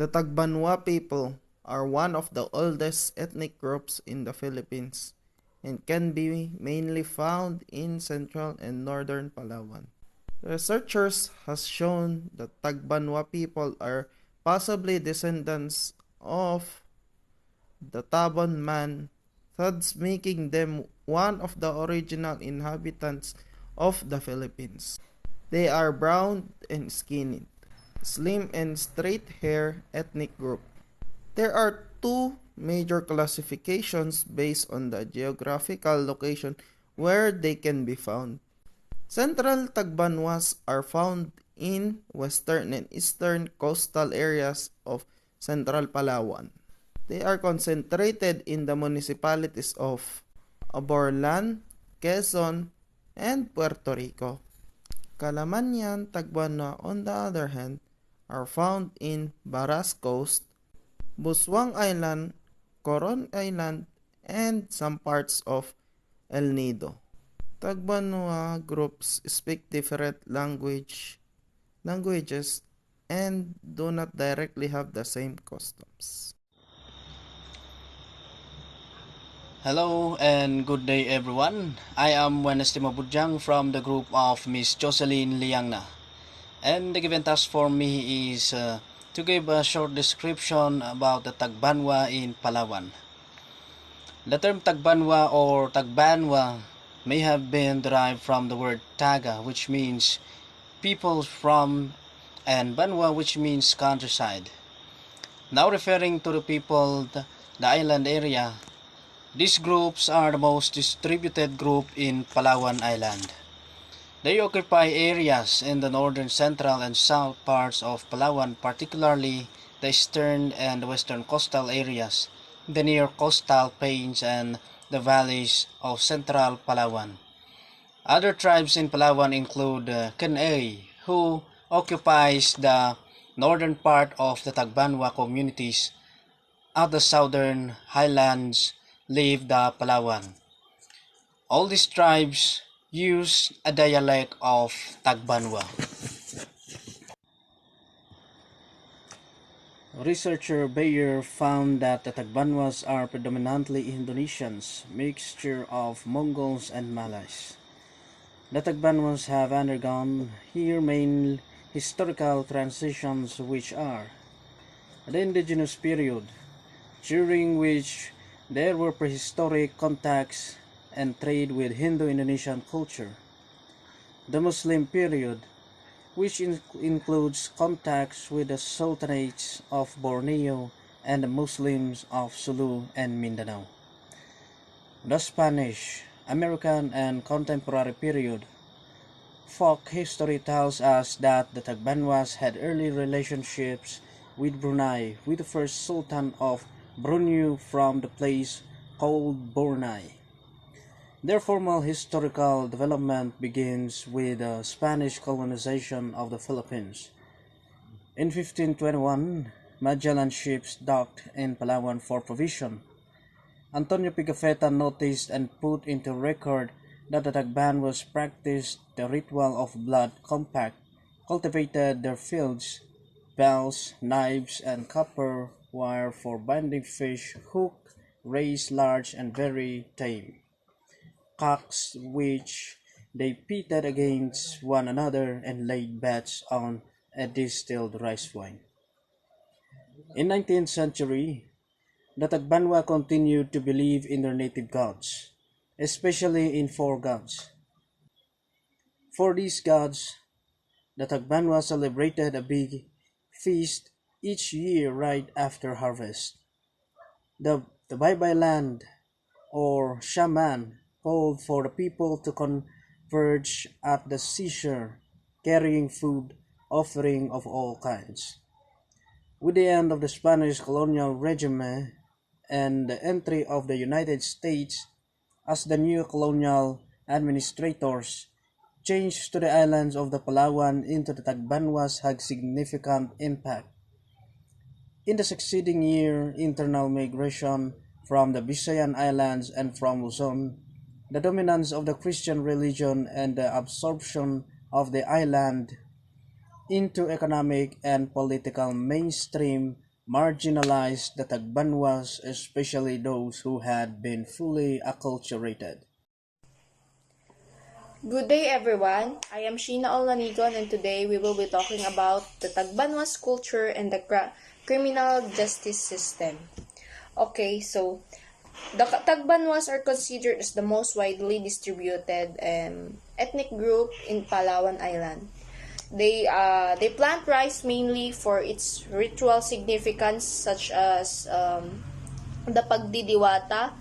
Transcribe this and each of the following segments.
The Tagbanua people are one of the oldest ethnic groups in the Philippines and can be mainly found in central and northern Palawan. Researchers has shown that Tagbanua people are possibly descendants of the Tabon man, thus making them one of the original inhabitants of the Philippines. They are brown and skinny, slim and straight hair ethnic group. There are two major classifications based on the geographical location where they can be found. Central Tagbanuas are found in western and eastern coastal areas of central Palawan. They are concentrated in the municipalities of Aborlan, Quezon, and Puerto Rico. Calamanian Tagbanua, on the other hand, are found in Baras Coast, Buswang Island, Coron Island, and some parts of El Nido. Tagbanua groups speak different languages and do not directly have the same customs. Hello and good day everyone. I am Wednesday Mabudjang from the group of Miss Jocelyn Liangna. And the given task for me is to give a short description about the Tagbanua in Palawan. The term Tagbanua or Tagbanua may have been derived from the word Taga, which means people from, and Banwa, which means countryside. Now referring to the people, the island area, these groups are the most distributed group in Palawan Island. They occupy areas in the northern, central, and south parts of Palawan, particularly the eastern and western coastal areas, the near coastal plains, and the valleys of central Palawan. Other tribes in Palawan include Kanay, who occupies the northern part of the Tagbanwa communities. At the southern highlands live the Palawan. All these tribes use a dialect of Tagbanwa. Researcher Bayer found that the Tagbanwas are predominantly Indonesians, mixture of Mongols and Malays. The Tagbanwas have undergone here main historical transitions, which are the indigenous period, during which there were prehistoric contacts and trade with Hindu-Indonesian culture, the Muslim period, which includes contacts with the sultanates of Borneo and the Muslims of Sulu and Mindanao, the Spanish, American, and contemporary period. Folk history tells us that the Tagbanwas had early relationships with Brunei, with the first Sultan of Brunei from the place called Bornei. Their formal historical development begins with the Spanish colonization of the Philippines. In 1521, Magellan ships docked in Palawan for provision. Antonio Pigafetta noticed and put into record that the Tagbanwas practiced the ritual of blood compact, cultivated their fields, bells, knives, and copper wire for binding fish, hooked, raised large and very tame cocks, which they pitted against one another and laid bets on a distilled rice wine. In 19th century, the Tagbanwa continued to believe in their native gods, especially in four gods. For these gods, the Tagbanwa celebrated a big feast each year right after harvest. The Bye-Bye Land, or Shaman, called for the people to converge at the seashore, carrying food, offering of all kinds. With the end of the Spanish colonial regime and the entry of the United States as the new colonial administrators, change to the islands of the Palawan into the Tagbanwas had significant impact. In the succeeding year, internal migration from the Visayan Islands and from Luzon, the dominance of the Christian religion, and the absorption of the island into economic and political mainstream marginalized the Tagbanwas, especially those who had been fully acculturated. Good day everyone, I am Sheena Olanigon and today we will be talking about the Tagbanwas culture and the criminal justice system. Okay, so the Tagbanwas are considered as the most widely distributed ethnic group in Palawan Island. They plant rice mainly for its ritual significance such as the pagdidiwata,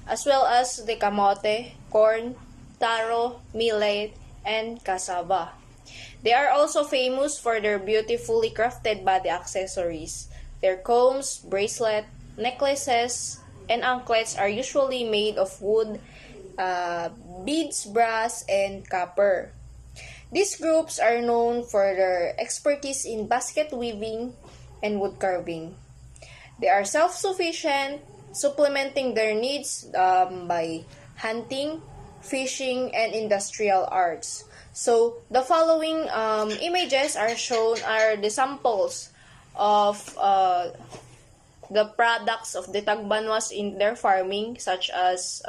as well as the kamote, corn, taro, millet, and cassava. They are also famous for their beautifully crafted body accessories. Their combs, bracelet, necklaces, and anklets are usually made of wood, beads, brass, and copper. These groups are known for their expertise in basket weaving and wood carving. They are self-sufficient, supplementing their needs by hunting, fishing, and industrial arts. So, the following images are shown are the samples of the products of the Tagbanwas in their farming, such as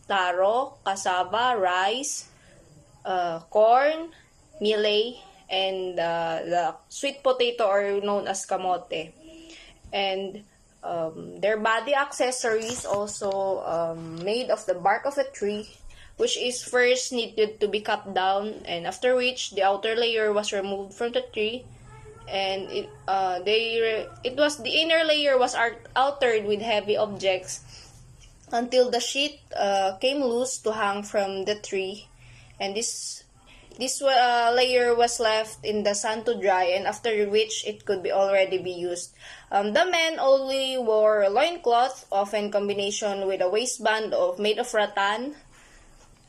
taro, cassava, rice, corn, millet, and the sweet potato or known as kamote. And their body accessories also made of the bark of a tree, which is first needed to be cut down, and after which the outer layer was removed from the tree, and the inner layer was altered with heavy objects until the sheet came loose to hang from the tree, and this layer was left in the sun to dry, and after which it could be already be used. The men only wore loincloth, often combination with a waistband made of rattan.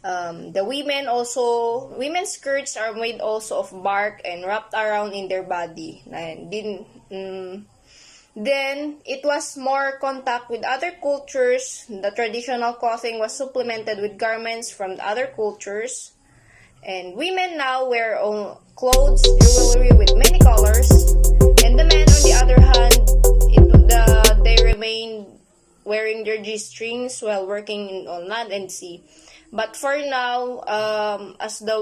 The women's skirts are made also of bark and wrapped around in their body. And then it was more contact with other cultures. The traditional clothing was supplemented with garments from the other cultures. And women now wear clothes, jewelry with many colors, and the men, on the other hand, they remain wearing their G-strings while working on land and sea. But for now, as the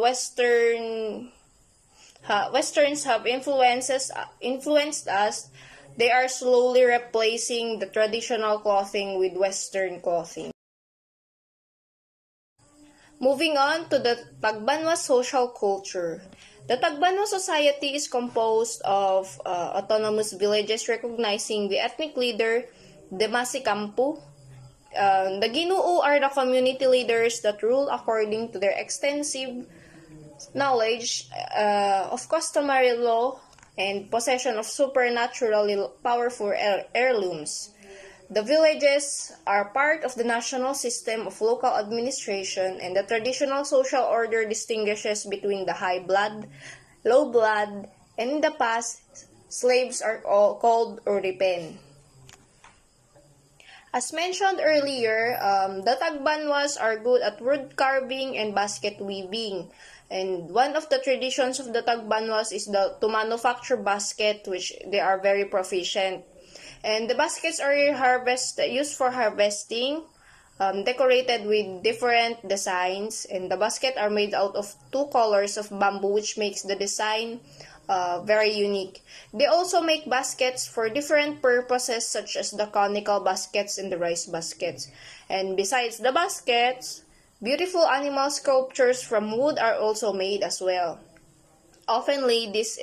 Westerns have influenced us, they are slowly replacing the traditional clothing with Western clothing. Moving on to the Tagbanwa social culture. The Tagbanwa society is composed of autonomous villages recognizing the ethnic leader, the Masikampu. The Ginoo are the community leaders that rule according to their extensive knowledge of customary law and possession of supernaturally powerful heirlooms. The villages are part of the national system of local administration, and the traditional social order distinguishes between the high blood, low blood, and in the past, slaves are all called uripen. As mentioned earlier, the Tagbanwas are good at wood carving and basket weaving. And one of the traditions of the Tagbanwas is to manufacture basket, which they are very proficient. And the baskets are used for harvesting, decorated with different designs, and the basket are made out of two colors of bamboo, which makes the design very unique. They also make baskets for different purposes, such as the conical baskets and the rice baskets. And besides the baskets, beautiful animal sculptures from wood are also made as well. Oftenly, this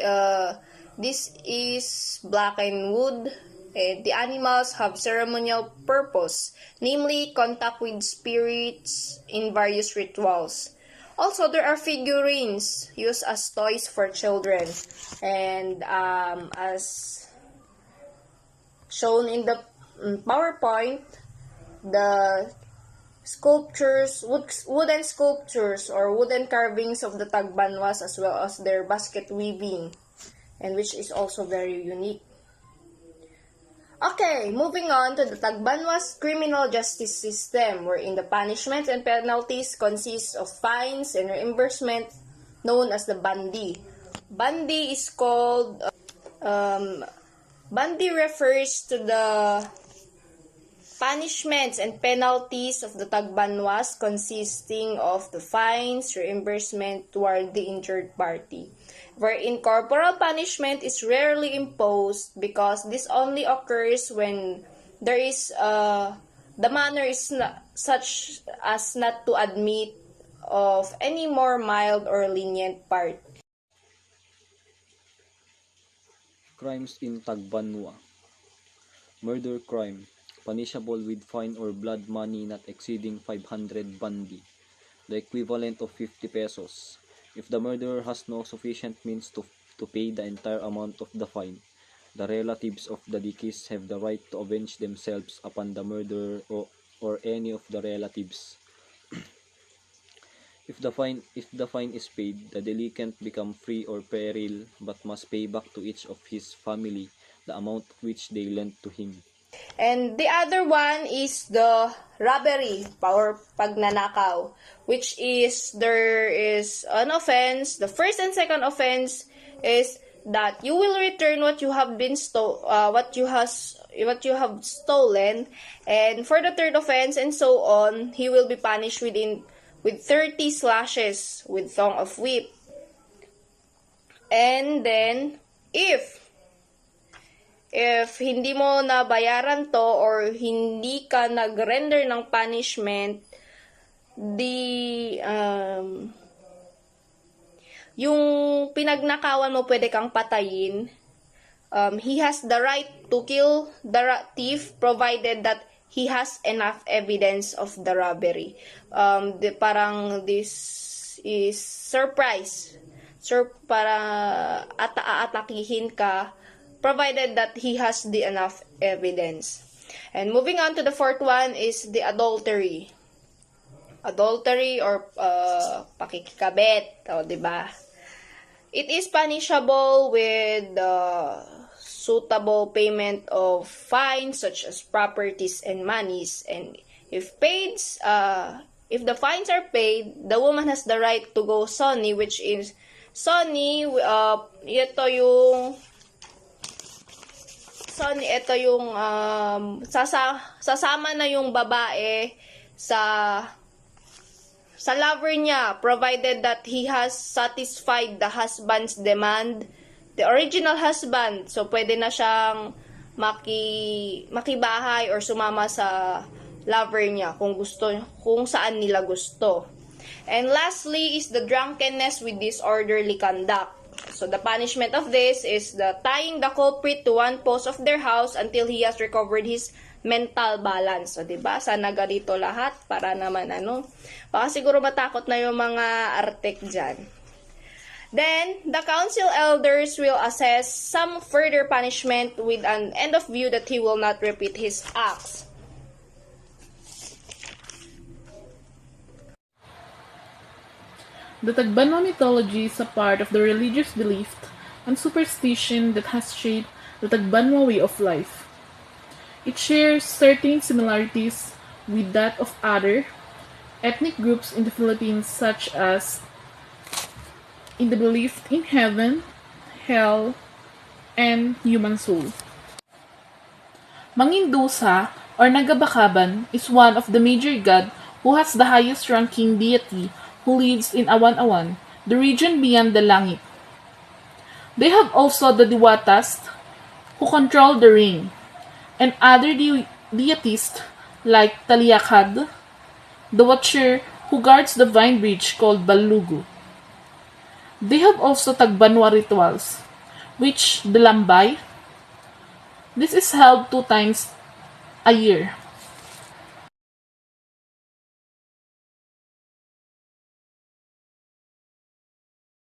is blackened wood. The animals have ceremonial purpose, namely contact with spirits in various rituals. Also, there are figurines used as toys for children. And as shown in the PowerPoint, the wooden sculptures or wooden carvings of the Tagbanwas, as well as their basket weaving, and which is also very unique. Okay, moving on to the Tagbanwas criminal justice system, wherein the punishments and penalties consist of fines and reimbursement known as the bandi. Bandi is called Bandi refers to the punishments and penalties of the Tagbanuas consisting of the fines, reimbursement toward the injured party, wherein corporal punishment is rarely imposed because this only occurs when there is the manner is not, such as not to admit of any more mild or lenient part. Crimes in Tagbanua. Murder crime, punishable with fine or blood money not exceeding 500 bandi, the equivalent of 50 pesos. If the murderer has no sufficient means to pay the entire amount of the fine, the relatives of the deceased have the right to avenge themselves upon the murderer or any of the relatives. If the fine is paid, the delinquent become free or peril, but must pay back to each of his family the amount which they lent to him. And the other one is the robbery or pagnanakaw, which is there is an offense. The first and second offense is that you will return what you have been what you have stolen, and for the third offense and so on, he will be punished with 30 slashes with thong of whip. And then if hindi mo nabayaran to or hindi ka nag-render ng punishment, yung pinagnakawan mo pwede kang patayin. He has the right to kill the thief provided that he has enough evidence of the robbery. Parang this is surprise. Para atakihin ka provided that he has the enough evidence. And moving on to the fourth one is the adultery. Adultery or pakikikabet, diba? It is punishable with suitable payment of fines such as properties and monies. And if the fines are paid, the woman has the right to go soni, which is soni, ito yung sasama na yung babae sa lover niya provided that he has satisfied the husband's demand, the original husband. So pwede na siyang makibahay or sumama sa lover niya kung saan nila gusto. And lastly is the drunkenness with disorderly conduct. So the punishment of this is the tying the culprit to one post of their house until he has recovered his mental balance. So, diba? Sana ganito lahat para naman baka siguro matakot na yung mga artek dyan. Then, the council elders will assess some further punishment with an end of view that he will not repeat his acts. The Tagbanua mythology is a part of the religious belief and superstition that has shaped the Tagbanua way of life. It shares certain similarities with that of other ethnic groups in the Philippines, such as in the belief in heaven, hell, and human soul. Mangindusa or Nagabakaban is one of the major god who has the highest ranking deity who lives in Awan-Awan, the region beyond the langit. They have also the Diwatas, who control the rain, and other deities like Taliakad, the Watcher, who guards the vine bridge called Balugu. They have also Tagbanua rituals, which the Lambay. This is held 2 times a year.